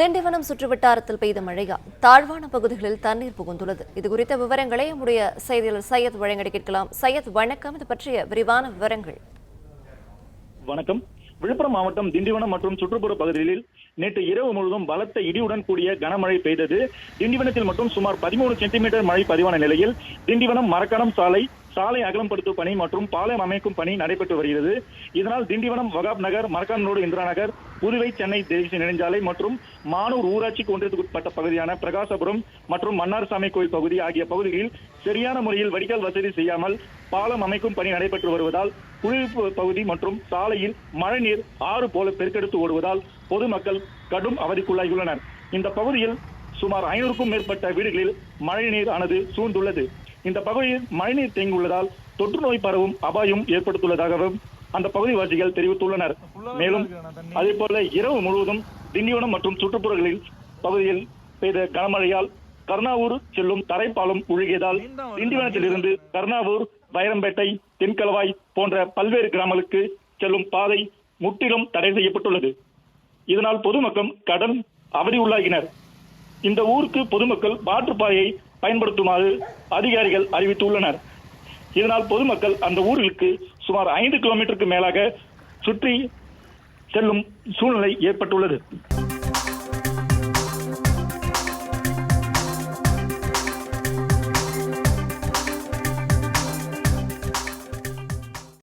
திண்டிவனம் சுற்றுவட்டாரத்தில் பெய்த மழையால் தாழ்வான பகுதிகளில் தண்ணீர் புகுந்துள்ளது. இதுகுறித்த விவரங்களை நம்முடைய செய்தியாளர் சையத் வழங்கி கேட்கலாம். சையத், வணக்கம். இது பற்றிய விரிவான விவரங்கள். வணக்கம். விழுப்புரம் மாவட்டம் திண்டிவனம் மற்றும் சுற்றுப்புற பகுதிகளில் நேற்று இரவு முழுவதும் பலத்த இடியுடன் கூடிய கனமழை பெய்தது. திண்டிவனத்தில் மட்டும் சுமார் 13 சென்டிமீட்டர் மழை பதிவான நிலையில் திண்டிவனம் மரக்காணம் சாலை அகலப்படுத்தும் பணி மற்றும் பாலம் அமைக்கும் பணி நடைபெற்று வருகிறது. இதனால் திண்டிவனம் வகாப் நகர், மரக்காணம் ரோடு, இந்திரா நகர், புதுவை சென்னை தேசிய நெடுஞ்சாலை மற்றும் மானூர் ஊராட்சிக்கு ஒன்றியத்துக்குட்பட்ட பகுதியான பிரகாசபுரம் மற்றும் மன்னார்சாமி கோயில் பகுதி ஆகிய பகுதிகளில் சரியான முறையில் வடிகால் வசதி செய்யாமல் பாலம் அமைக்கும் பணி நடைபெற்று வருவதால் குடியிருப்பு பகுதி மற்றும் சாலையில் மழைநீர் ஆறு போல பெருக்கெடுத்து ஓடுவதால் பொதுமக்கள் கடும் அவதிக்குள்ளாகியுள்ளனர். இந்த பகுதியில் சுமார் 500க்கும் மேற்பட்ட வீடுகளில் மழைநீர் ஆனது சூழ்ந்துள்ளது. இந்த பகுதியில் மழைநீர் தேங்கியுள்ளதால் தொற்று நோய் பரவும் அபாயம் ஏற்படுத்தியுள்ளதாகவும் அந்த பகுதிவாசிகள் தெரிவித்துள்ளனர். மேலும் அதே போல இரவு முழுவதும் திண்டிவனம் மற்றும் சுற்றுப்புறங்களில் பகுதியில் பெய்த கனமழையால் கர்ணாவூர் செல்லும் தரைப்பாலம் ஒழுகியதால் திண்டிவனத்திலிருந்து கர்ணாவூர், வைரம்பேட்டை, தென்கலவாய் போன்ற பல்வேறு கிராமங்களுக்கு செல்லும் பாதை முற்றிலும் தடை செய்யப்பட்டுள்ளது. இதனால் பொதுமக்கள் கடும் அவதியுள்ளாகினர். இந்த ஊருக்கு பொதுமக்கள் மாற்றுப்பாதையை பயன்படுத்துமாறு அதிகாரிகள் அறிவித்துள்ளனர். இதனால் பொதுமக்கள் அந்த ஊர்களுக்கு சுமார் 5 கிலோமீட்டருக்கு மேலாக சுற்றி செல்லும் சூழ்நிலை ஏற்பட்டுள்ளது.